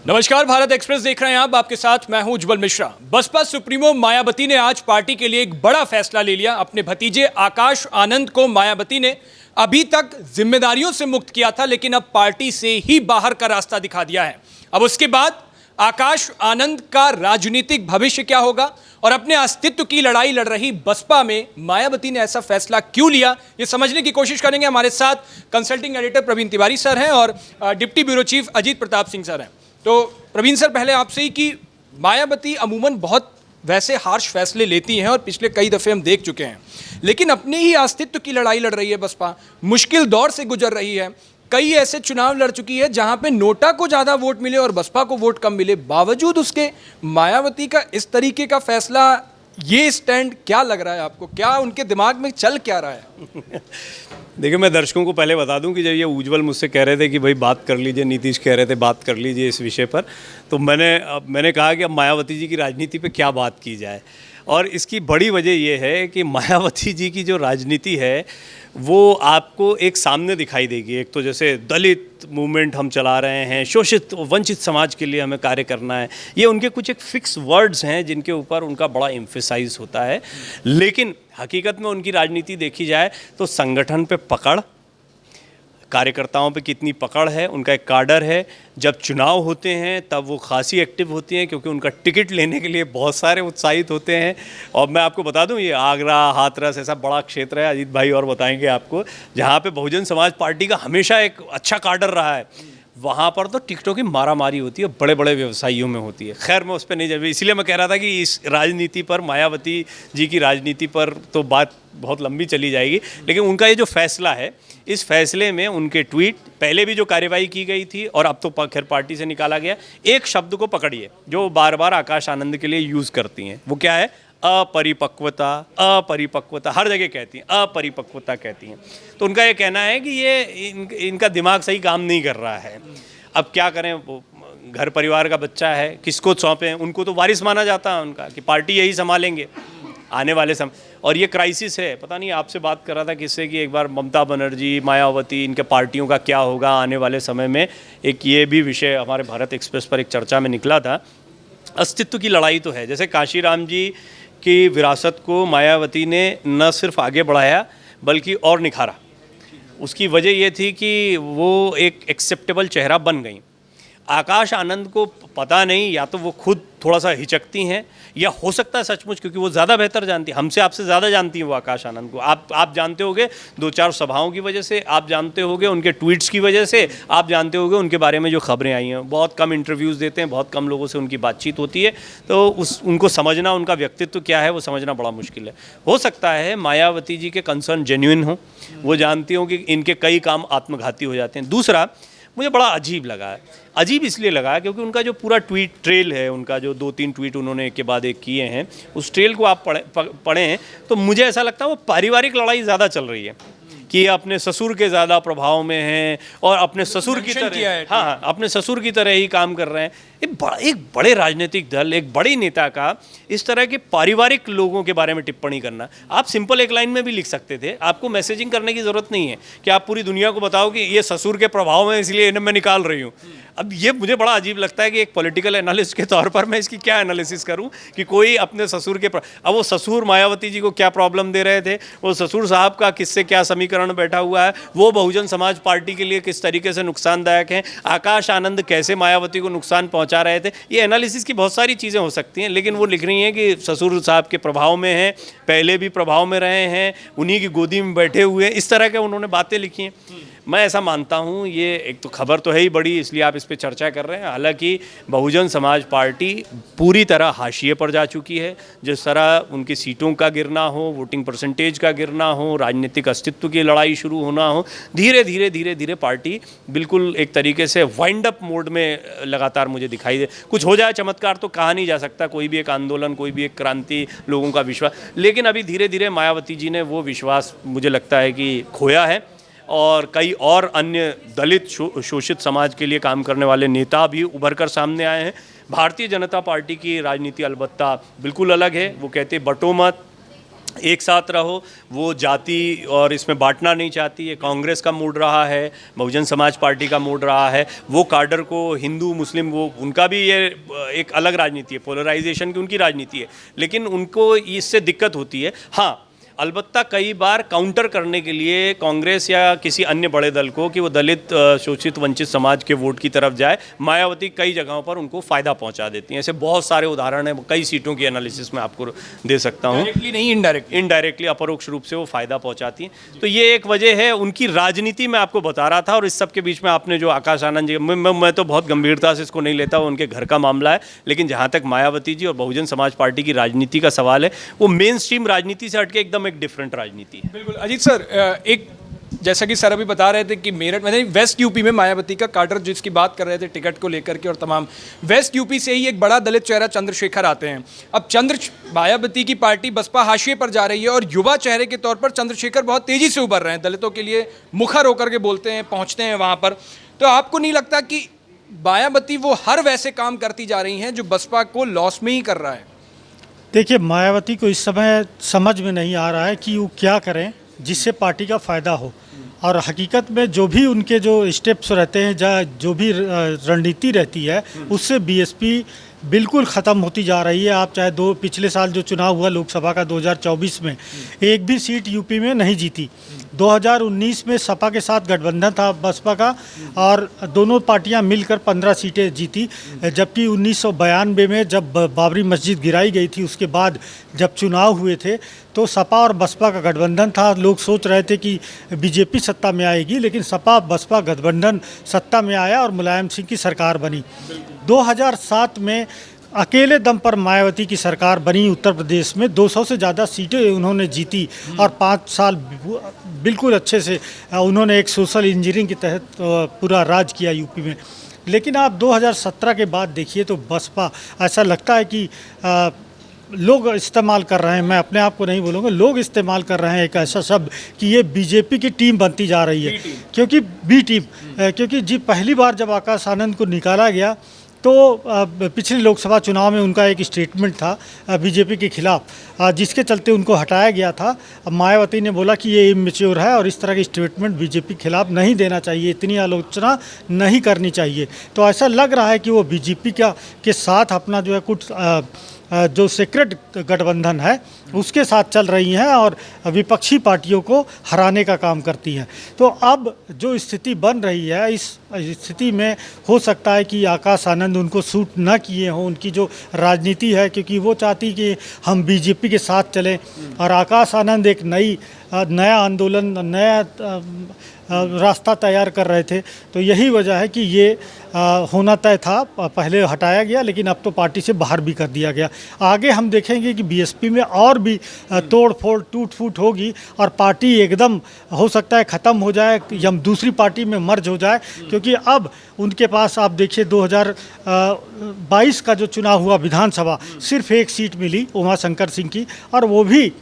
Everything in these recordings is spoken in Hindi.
नमस्कार, भारत एक्सप्रेस देख रहे हैं आप। आपके साथ मैं हूं उज्जवल मिश्रा। बसपा सुप्रीमो मायावती ने आज पार्टी के लिए एक बड़ा फैसला ले लिया। अपने भतीजे आकाश आनंद को मायावती ने अभी तक जिम्मेदारियों से मुक्त किया था, लेकिन अब पार्टी से ही बाहर का रास्ता दिखा दिया है। अब उसके बाद आकाश आनंद का राजनीतिक भविष्य क्या होगा और अपने अस्तित्व की लड़ाई लड़ रही बसपा में मायावती ने ऐसा फैसला क्यों लिया, ये समझने की कोशिश करेंगे। हमारे साथ consulting editor Praveen Tiwari sir हैं और deputy bureau chief Ajit Pratap Singh sir हैं। तो प्रवीण सर, पहले आपसे ही कि मायावती अमूमन बहुत वैसे हार्श फैसले लेती हैं और पिछले कई दफ़े हम देख चुके हैं, लेकिन अपने ही अस्तित्व की लड़ाई लड़ रही है बसपा। मुश्किल दौर से गुजर रही है। कई ऐसे चुनाव लड़ चुकी है जहां पे नोटा को ज़्यादा वोट मिले और बसपा को वोट कम मिले। बावजूद उसके मायावती का इस तरीके का फैसला, ये स्टैंड क्या लग रहा है आपको? क्या उनके दिमाग में चल क्या रहा है? देखिए, मैं दर्शकों को पहले बता दूं कि जब ये उज्जवल मुझसे कह रहे थे कि भाई बात कर लीजिए, नीतीश कह रहे थे बात कर लीजिए इस विषय पर, तो मैंने कहा कि अब मायावती जी की राजनीति पे क्या बात की जाए। और इसकी बड़ी वजह ये है कि मायावती जी की जो राजनीति है वो आपको एक सामने दिखाई देगी। एक तो जैसे दलित मूवमेंट हम चला रहे हैं, शोषित वंचित समाज के लिए हमें कार्य करना है, ये उनके कुछ एक फिक्स वर्ड्स हैं जिनके ऊपर उनका बड़ा एम्फेसाइज होता है। लेकिन हकीकत में उनकी राजनीति देखी जाए तो संगठन पे पकड़, कार्यकर्ताओं पे कितनी पकड़ है, उनका एक काडर है। जब चुनाव होते हैं तब वो खासी एक्टिव होती हैं, क्योंकि उनका टिकट लेने के लिए बहुत सारे उत्साहित होते हैं। और मैं आपको बता दूं, ये आगरा, हाथरस ऐसा बड़ा क्षेत्र है, अजीत भाई और बताएंगे आपको, जहाँ पे बहुजन समाज पार्टी का हमेशा एक अच्छा काडर रहा है। वहाँ पर तो टिकटों की मारामारी होती है, बड़े बड़े व्यवसायियों में होती है। खैर, मैं उस पर नहीं जाऊँ, इसलिए मैं कह रहा था कि इस राजनीति पर, मायावती जी की राजनीति पर तो बात बहुत लंबी चली जाएगी। लेकिन उनका ये जो फैसला है, इस फैसले में उनके ट्वीट, पहले भी जो कार्यवाही की गई थी और अब तो खैर पार्टी से निकाला गया, एक शब्द को पकड़िए जो बार बार आकाश आनंद के लिए यूज़ करती हैं। वो क्या है? अपरिपक्वता। अपरिपक्वता हर जगह कहती हैं, अपरिपक्वता कहती हैं। तो उनका ये कहना है कि ये इनका दिमाग सही काम नहीं कर रहा है। अब क्या करें, वो घर परिवार का बच्चा है, किसको सौंपें? उनको तो वारिस माना जाता है उनका, कि पार्टी यही संभालेंगे आने वाले समय। और ये क्राइसिस है। पता नहीं, आपसे बात कर रहा था किससे कि एक बार ममता बनर्जी, मायावती, इनके पार्टियों का क्या होगा आने वाले समय में। एक ये भी विषय हमारे भारत एक्सप्रेस पर एक चर्चा में निकला था। अस्तित्व की लड़ाई तो है। जैसे काशीराम जी की विरासत को मायावती ने न सिर्फ आगे बढ़ाया बल्कि और निखारा। उसकी वजह ये थी कि वो एक एक्सेप्टेबल चेहरा बन गई। आकाश आनंद को पता नहीं, या तो वो खुद थोड़ा सा हिचकती हैं, या हो सकता है सचमुच, क्योंकि वो ज़्यादा बेहतर जानती हैं, हमसे आपसे ज़्यादा जानती हैं वो आकाश आनंद को। आप जानते होंगे 2-4 सभाओं की वजह से, आप जानते होंगे उनके ट्वीट्स की वजह से, आप जानते होंगे उनके बारे में जो खबरें आई हैं। बहुत कम इंटरव्यूज़ देते हैं, बहुत कम लोगों से उनकी बातचीत होती है, तो उनको समझना, उनका व्यक्तित्व क्या है वो समझना बड़ा मुश्किल है। हो सकता है मायावती जी के कंसर्न जेन्युइन हों, वो जानती हों कि इनके कई काम आत्मघाती हो जाते हैं। दूसरा, मुझे बड़ा अजीब लगा है। अजीब इसलिए लगा क्योंकि उनका जो पूरा ट्वीट ट्रेल है, उनका जो 2-3 ट्वीट उन्होंने एक के बाद एक किए हैं, उस ट्रेल को आप पढ़ें तो मुझे ऐसा लगता है वो पारिवारिक लड़ाई ज़्यादा चल रही है, कि अपने ससुर के ज़्यादा प्रभाव में हैं और अपने ससुर की तरह, हाँ, अपने ससुर की तरह ही काम कर रहे हैं। एक बड़े राजनीतिक दल, एक बड़ी नेता का इस तरह के पारिवारिक लोगों के बारे में टिप्पणी करना, आप सिंपल एक लाइन में भी लिख सकते थे। आपको मैसेजिंग करने की ज़रूरत नहीं है कि आप पूरी दुनिया को बताओ कि ये ससुर के प्रभाव में, इसलिए इन्हें मैं निकाल रही हूँ। अब ये मुझे बड़ा अजीब लगता है कि एक पॉलिटिकल एनालिस्ट के तौर पर मैं इसकी क्या एनालिसिस करूं कि कोई अपने ससुर के अब वो ससुर मायावती जी को क्या प्रॉब्लम दे रहे थे, वो ससुर साहब का किससे क्या समीकरण बैठा हुआ है, वो बहुजन समाज पार्टी के लिए किस तरीके से नुकसानदायक है, आकाश आनंद कैसे मायावती को नुकसान पहुंचा रहे थे। ये एनालिसिस की बहुत सारी चीज़ें हो सकती हैं, लेकिन वो लिख रही हैं कि ससुर साहब के प्रभाव में हैं, पहले भी प्रभाव में रहे हैं, उन्हीं की गोदी में बैठे हुए हैं, इस तरह के उन्होंने बातें लिखी हैं। मैं ऐसा मानता हूँ, ये एक तो खबर तो है ही बड़ी, इसलिए आप इस पे चर्चा कर रहे हैं। हालांकि बहुजन समाज पार्टी पूरी तरह हाशिए पर जा चुकी है। जिस तरह उनकी सीटों का गिरना हो, वोटिंग परसेंटेज का गिरना हो, राजनीतिक अस्तित्व की लड़ाई शुरू होना हो, धीरे धीरे पार्टी बिल्कुल एक तरीके से वाइंड अप मोड में लगातार मुझे दिखाई दे। कुछ हो जाए चमत्कार तो कहा नहीं जा सकता, कोई भी एक आंदोलन, कोई भी एक क्रांति, लोगों का विश्वास, लेकिन अभी धीरे धीरे मायावती जी ने वो विश्वास मुझे लगता है कि खोया है। और कई और अन्य दलित शोषित समाज के लिए काम करने वाले नेता भी उभर कर सामने आए हैं। भारतीय जनता पार्टी की राजनीति अलबत्ता बिल्कुल अलग है। वो कहते बटो मत, एक साथ रहो, वो जाति और इसमें बांटना नहीं चाहती है। कांग्रेस का मूड रहा है, बहुजन समाज पार्टी का मूड रहा है, वो काडर को हिंदू मुस्लिम वो उनका भी ये एक अलग राजनीति है, पोलराइजेशन की उनकी राजनीति है, लेकिन उनको इससे दिक्कत होती है। हाँ, अलबत्ता कई बार काउंटर करने के लिए कांग्रेस या किसी अन्य बड़े दल को कि वो दलित शोषित वंचित समाज के वोट की तरफ जाए, मायावती कई जगहों पर उनको फ़ायदा पहुंचा देती हैं। ऐसे बहुत सारे उदाहरण हैं, कई सीटों की एनालिसिस मैं आपको दे सकता हूँ। डायरेक्टली नहीं, इनडायरेक्टली अपरोक्ष रूप से वो फ़ायदा पहुंचाती हैं। तो ये एक वजह है उनकी राजनीति, मैं आपको बता रहा था। और इस सब के बीच में आपने जो आकाश आनंद जी, मैं तो बहुत गंभीरता से इसको नहीं लेता, उनके घर का मामला है, लेकिन जहाँ तक मायावती जी और बहुजन समाज पार्टी की राजनीति का सवाल है, वो मेन स्ट्रीम राजनीति से हटके एकदम एक डिफरेंट राजनीति है। बिल्कुल अजीत सर, एक जैसा कि सर अभी बता रहे थे कि मेरठ में वेस्ट यूपी में मायावती का काडर जिसकी बात कर रहे थे टिकट को लेकर के, और तमाम वेस्ट यूपी से ही एक बड़ा दलित चेहरा चंद्रशेखर आते हैं। अब मायावती की पार्टी बसपा हाशिए पर जा रही है और युवा चेहरे के तौर पर चंद्रशेखर बहुत तेजी से उभर रहे हैं, दलितों के लिए मुखर होकर के बोलते हैं, पहुंचते हैं वहां पर। तो आपको नहीं लगता कि मायावती वो हर वैसे काम करती जा रही हैं जो बसपा को लॉस में ही कर रहा है? देखिए, मायावती को इस समय समझ में नहीं आ रहा है कि वो क्या करें जिससे पार्टी का फ़ायदा हो। और हकीकत में जो भी उनके जो स्टेप्स रहते हैं, जो भी रणनीति रहती है, उससे बीएसपी बिल्कुल ख़त्म होती जा रही है। आप चाहे पिछले साल जो चुनाव हुआ लोकसभा का 2024 में, एक भी सीट यूपी में नहीं जीती। 2019 में सपा के साथ गठबंधन था बसपा का, और दोनों पार्टियां मिलकर 15 सीटें जीती। जबकि 1992 में जब बाबरी मस्जिद गिराई गई थी, उसके बाद जब चुनाव हुए थे तो सपा और बसपा का गठबंधन था। लोग सोच रहे थे कि बीजेपी सत्ता में आएगी, लेकिन सपा बसपा गठबंधन सत्ता में आया और मुलायम सिंह की सरकार बनी। 2007 में अकेले दम पर मायावती की सरकार बनी उत्तर प्रदेश में, 200 से ज़्यादा सीटें उन्होंने जीती और 5 साल बिल्कुल अच्छे से उन्होंने एक सोशल इंजीनियरिंग के तहत पूरा राज किया यूपी में। लेकिन आप 2017 के बाद देखिए तो बसपा, ऐसा लगता है कि लोग इस्तेमाल कर रहे हैं, मैं अपने आप को नहीं बोलूँगा, लोग इस्तेमाल कर रहे हैं एक ऐसा शब्द कि ये बीजेपी की टीम बनती जा रही है। क्योंकि बी टीम, क्योंकि जी पहली बार जब आकाश आनंद को निकाला गया तो पिछले लोकसभा चुनाव में उनका एक स्टेटमेंट था बीजेपी के खिलाफ, जिसके चलते उनको हटाया गया था। मायावती ने बोला कि ये इमेच्योर है और इस तरह की स्टेटमेंट बीजेपी के खिलाफ नहीं देना चाहिए, इतनी आलोचना नहीं करनी चाहिए। तो ऐसा लग रहा है कि वो बीजेपी के साथ अपना जो है कुछ जो सीक्रेट गठबंधन है उसके साथ चल रही हैं और विपक्षी पार्टियों को हराने का काम करती हैं। तो अब जो स्थिति बन रही है, इस स्थिति में हो सकता है कि आकाश आनंद उनको सूट न किए हों, उनकी जो राजनीति है, क्योंकि वो चाहती कि हम बीजेपी के साथ चलें और आकाश आनंद एक नया आंदोलन, नया रास्ता तैयार कर रहे थे। तो यही वजह है कि ये होना तय था, पहले हटाया गया लेकिन अब तो पार्टी से बाहर भी कर दिया गया। आगे हम देखेंगे कि बीएसपी में और भी तोड़ फोड़ टूट फूट होगी और पार्टी एकदम हो सकता है ख़त्म हो जाए या दूसरी पार्टी में मर्ज हो जाए, क्योंकि अब उनके पास आप देखिए 2022 का जो चुनाव हुआ विधानसभा, सिर्फ एक सीट मिली उमाशंकर सिंह की, और वो भी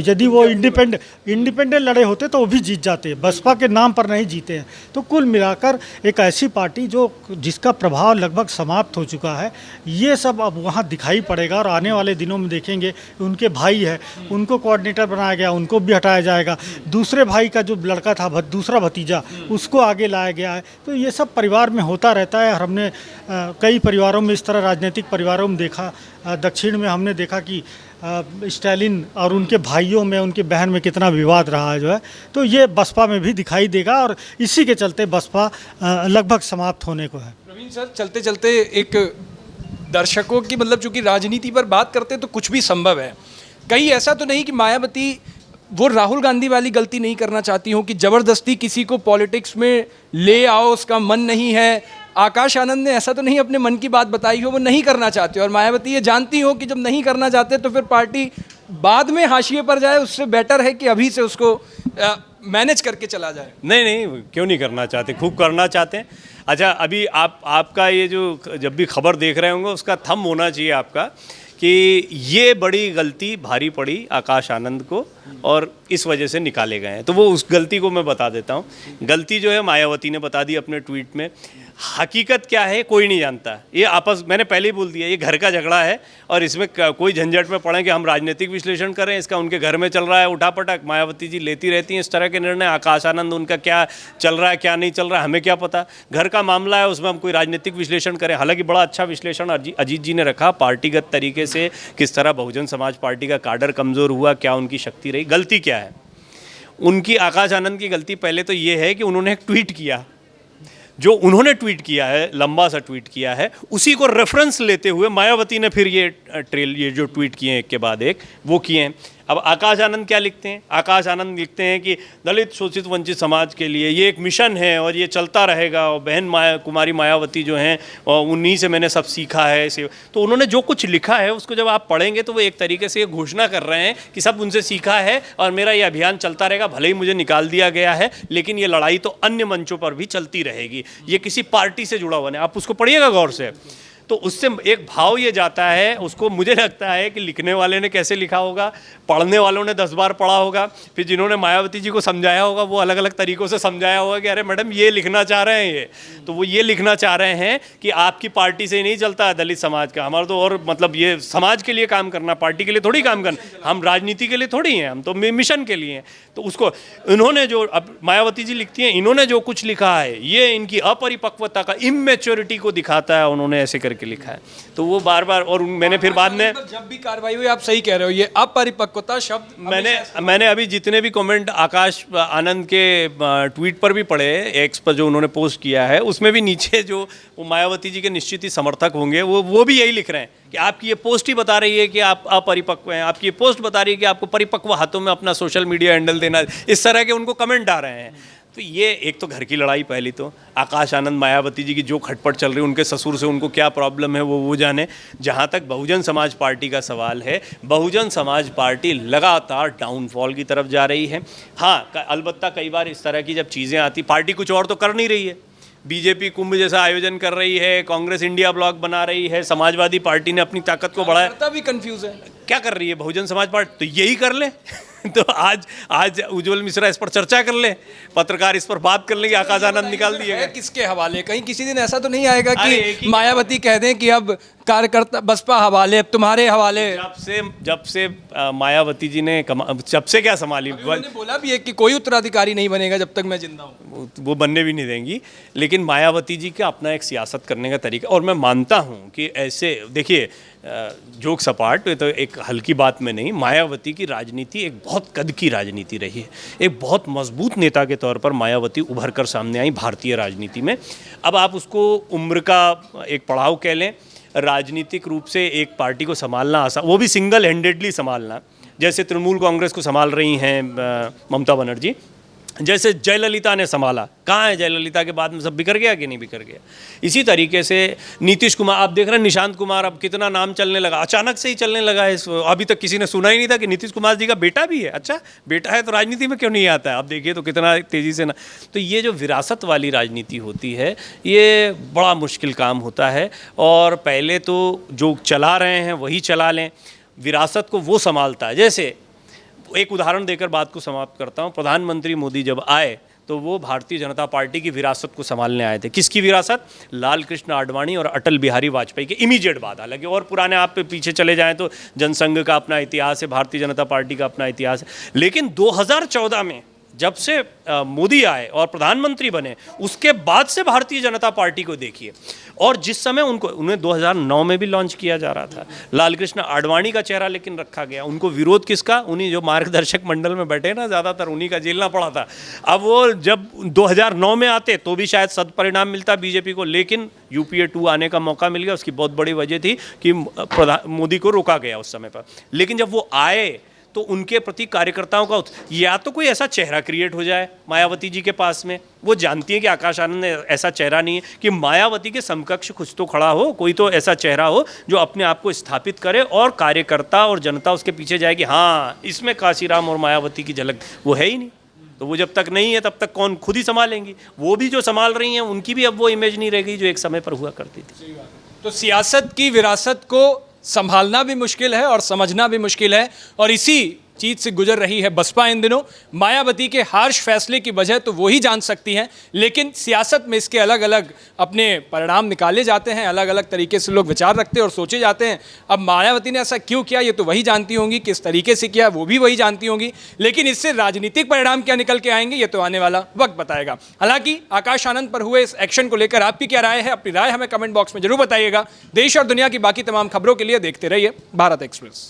यदि वो इंडिपेंडेंट लड़े होते तो वो भी जीत जाते, बसपा के नाम पर नहीं जीते हैं। तो कुल मिलाकर एक ऐसी पार्टी जिसका प्रभाव लगभग समाप्त हो चुका है, ये सब अब वहाँ दिखाई पड़ेगा। और आने वाले दिनों में देखेंगे उनके भाई है, उनको कोऑर्डिनेटर बनाया गया, उनको भी हटाया जाएगा। दूसरे भाई का जो लड़का था, दूसरा भतीजा, उसको आगे लाया गया है। तो ये सब परिवार में होता रहता है और हमने कई परिवारों में इस तरह राजनीतिक परिवारों में देखा। दक्षिण में हमने देखा कि स्टालिन और उनके भाइयों में, उनके बहन में कितना विवाद रहा है जो है। तो ये बसपा में भी दिखाई देगा और इसी के चलते बसपा लगभग समाप्त होने को है। प्रवीण सर, चलते चलते एक दर्शकों की मतलब चूंकि राजनीति पर बात करते तो कुछ भी संभव है, कहीं ऐसा तो नहीं कि मायावती वो राहुल गांधी वाली गलती नहीं करना चाहती हो कि ज़बरदस्ती किसी को पॉलिटिक्स में ले आओ, उसका मन नहीं है। आकाश आनंद ने ऐसा तो नहीं अपने मन की बात बताई हो, वो नहीं करना चाहते, और मायावती ये जानती हो कि जब नहीं करना चाहते तो फिर पार्टी बाद में हाशिए पर जाए, उससे बेटर है कि अभी से उसको मैनेज करके चला जाए। नहीं, क्यों नहीं करना चाहते, खूब करना चाहते हैं। अच्छा, अभी आपका ये जो जब भी खबर देख रहे होंगे उसका थंब होना चाहिए आपका कि ये बड़ी गलती भारी पड़ी आकाश आनंद को और इस वजह से निकाले गए हैं। तो वो उस गलती को मैं बता देता हूँ। गलती जो है मायावती ने बता दी अपने ट्वीट में। हकीकत क्या है कोई नहीं जानता। ये आपस मैंने पहले ही बोल दिया, ये घर का झगड़ा है और इसमें कोई झंझट में पड़े कि हम राजनीतिक विश्लेषण करें। इसका उनके घर में चल रहा है उठापटक, मायावती जी लेती रहती हैं इस तरह के निर्णय। आकाश आनंद उनका क्या चल रहा है क्या नहीं चल रहा है हमें क्या पता। घर का मामला है, उसमें हम कोई राजनीतिक विश्लेषण करें। हालांकि बड़ा अच्छा विश्लेषण अजीत जी ने रखा पार्टीगत तरीके से, किस तरह बहुजन समाज पार्टी का काडर कमज़ोर हुआ, क्या उनकी शक्ति रही, गलती क्या है उनकी। आकाश आनंद की गलती पहले तो ये है कि उन्होंने एक ट्वीट किया, जो उन्होंने ट्वीट किया है, लंबा सा ट्वीट किया है, उसी को रेफरेंस लेते हुए मायावती ने फिर ये जो ट्वीट किए हैं एक के बाद एक वो किए हैं। अब आकाश आनंद क्या लिखते हैं? आकाश आनंद लिखते हैं कि दलित शोषित वंचित समाज के लिए ये एक मिशन है और ये चलता रहेगा, और बहन कुमारी मायावती जो हैं उन्हीं से मैंने सब सीखा है इसे। तो उन्होंने जो कुछ लिखा है उसको जब आप पढ़ेंगे तो वो एक तरीके से ये घोषणा कर रहे हैं कि सब उनसे सीखा है और मेरा ये अभियान चलता रहेगा। भले ही मुझे निकाल दिया गया है लेकिन ये लड़ाई तो अन्य मंचों पर भी चलती रहेगी। ये किसी पार्टी से जुड़ा हुआ नहीं, आप उसको पढ़िएगा गौर से। तो उससे एक भाव ये जाता है उसको, मुझे लगता है कि लिखने वाले ने कैसे लिखा होगा, पढ़ने वालों ने 10 बार पढ़ा होगा, फिर जिन्होंने मायावती जी को समझाया होगा वो अलग अलग तरीक़ों से समझाया होगा कि अरे मैडम ये लिखना चाह रहे हैं ये, तो वो ये लिखना चाह रहे हैं कि आपकी पार्टी से ही नहीं चलता है दलित समाज का, हमारा तो और मतलब ये समाज के लिए काम करना, पार्टी के लिए थोड़ी काम करना, हम राजनीति के लिए थोड़ी हैं, हम तो मिशन के लिए हैं। तो उसको इन्होंने जो, अब मायावती जी लिखती हैं, इन्होंने जो कुछ लिखा है ये इनकी अपरिपक्वता का, इमेच्योरिटी को दिखाता है, उन्होंने ऐसे करके लिखा है। तो वो बार बार, और मैंने फिर बाद में जब भी कार्रवाई हुई, आप सही कह रहे हो, ये अपरिपक्वता शब्द मैंने अभी जितने भी कमेंट आकाश आनंद के ट्वीट पर भी पढ़े, एक्स पर जो उन्होंने पोस्ट किया है, उसमें भी नीचे जो वो मायावती जी के निश्चित ही समर्थक होंगे वो भी यही लिख रहे हैं कि आपकी ये पोस्ट ही बता रही है कि आप अपरिपक्व हैं, आपकी ये पोस्ट बता रही है कि आपको परिपक्व हाथों में अपना सोशल मीडिया हैंडल देना, इस तरह के उनको कमेंट आ रहे हैं। तो ये एक तो घर की लड़ाई, पहली तो आकाश आनंद मायावती जी की जो खटपट चल रही है, उनके ससुर से उनको क्या प्रॉब्लम है वो जाने। जहाँ तक बहुजन समाज पार्टी का सवाल है, बहुजन समाज पार्टी लगातार डाउनफॉल की तरफ जा रही है। हाँ, अलबत्ता कई बार इस तरह की जब चीज़ें आती, पार्टी कुछ और तो कर नहीं रही है, बीजेपी कुंभ जैसा आयोजन कर रही है, कांग्रेस इंडिया ब्लॉक बना रही है, समाजवादी पार्टी ने अपनी ताकत को बढ़ाया, भी कंफ्यूज है क्या कर रही है बहुजन समाज पार्टी, तो यही कर ले तो आज उज्जवल मिश्रा इस पर चर्चा कर ले, पत्रकार इस पर बात कर ले कि आकाश आनंद निकाल दिए किसके हवाले। कहीं किसी दिन ऐसा तो नहीं आएगा कि मायावती कह दें कि अब कार्यकर्ता बसपा हवाले, अब तुम्हारे हवाले। जब से मायावती जी ने जब से क्या संभाली, उन्होंने बोला भी है कि कोई उत्तराधिकारी नहीं बनेगा जब तक मैं जिंदा हूँ, वो बनने भी नहीं देंगी। लेकिन मायावती जी का अपना एक सियासत करने का तरीका, और मैं मानता हूँ कि ऐसे देखिए जोक सपाट तो एक हल्की बात में नहीं, मायावती की राजनीति एक बहुत कद की राजनीति रही है। एक बहुत मजबूत नेता के तौर पर मायावती उभर कर सामने आई भारतीय राजनीति में। अब आप उसको उम्र का एक पड़ाव कह लें, राजनीतिक रूप से एक पार्टी को संभालना आसान, वो भी सिंगल हैंडेडली संभालना, जैसे तृणमूल कांग्रेस को संभाल रही हैं ममता बनर्जी, जैसे जयललिता ने संभाला। कहाँ है जयललिता के बाद में सब बिखर गया कि नहीं बिखर गया। इसी तरीके से नीतीश कुमार, आप देख रहे हैं निशांत कुमार, अब कितना नाम चलने लगा, अचानक से ही चलने लगा है। अभी तक किसी ने सुना ही नहीं था कि नीतीश कुमार जी का बेटा भी है। अच्छा, बेटा है तो राजनीति में क्यों नहीं आता है, आप देखिए तो कितना तेज़ी से ना। तो ये जो विरासत वाली राजनीति होती है, ये बड़ा मुश्किल काम होता है। और पहले तो जो चला रहे हैं वही चला लें, विरासत को वो संभालता है। जैसे एक उदाहरण देकर बात को समाप्त करता हूँ। प्रधानमंत्री मोदी जब आए तो वो भारतीय जनता पार्टी की विरासत को संभालने आए थे। किसकी विरासत? लाल कृष्ण आडवाणी और अटल बिहारी वाजपेयी के इमीडिएट बाद। हालांकि और पुराने आप पे पीछे चले जाएं तो जनसंघ का अपना इतिहास है, भारतीय जनता पार्टी का अपना इतिहास है। लेकिन 2014 में जब से मोदी आए और प्रधानमंत्री बने, उसके बाद से भारतीय जनता पार्टी को देखिए। और जिस समय उन्हें 2009 में भी लॉन्च किया जा रहा था, लाल कृष्ण आडवाणी का चेहरा लेकिन रखा गया। उनको विरोध किसका? उन्हीं जो मार्गदर्शक मंडल में बैठे ना, ज़्यादातर उन्हीं का झेलना पड़ा था। अब वो जब 2009 में आते तो भी शायद सदपरिणाम मिलता बीजेपी को, लेकिन UPA 2 आने का मौका मिल गया। उसकी बहुत बड़ी वजह थी कि मोदी को रोका गया उस समय पर। लेकिन जब वो आए तो उनके प्रति कार्यकर्ताओं का या तो कोई ऐसा चेहरा क्रिएट हो जाए मायावती जी के पास में, वो जानती है कि आकाश आनंद ने ऐसा चेहरा नहीं है, कि मायावती के समकक्ष कुछ तो खड़ा हो, कोई तो ऐसा चेहरा हो जो अपने आप को स्थापित करे और कार्यकर्ता और जनता उसके पीछे जाए कि हाँ, इसमें काशीराम और मायावती की झलक। वो है ही नहीं। तो वो जब तक नहीं है तब तक कौन खुद ही संभालेंगी। वो भी जो संभाल रही हैं उनकी भी अब वो इमेज नहीं रह गई जो एक समय पर हुआ करती थी। तो सियासत की विरासत को संभालना भी मुश्किल है और समझना भी मुश्किल है। और इसी चीज से गुजर रही है बसपा इन दिनों। मायावती के हार्श फैसले की वजह तो वो ही जान सकती हैं, लेकिन सियासत में इसके अलग अलग अपने परिणाम निकाले जाते हैं, अलग अलग तरीके से लोग विचार रखते हैं और सोचे जाते हैं। अब मायावती ने ऐसा क्यों किया ये तो वही जानती होंगी, किस तरीके से किया वो भी वही जानती होंगी, लेकिन इससे राजनीतिक परिणाम क्या निकल के आएंगे ये तो आने वाला वक्त बताएगा। हालांकि आकाश आनंद पर हुए इस एक्शन को लेकर आपकी क्या राय है? अपनी राय हमें कमेंट बॉक्स में जरूर बताइएगा। देश और दुनिया की बाकी तमाम खबरों के लिए देखते रहिए भारत एक्सप्रेस।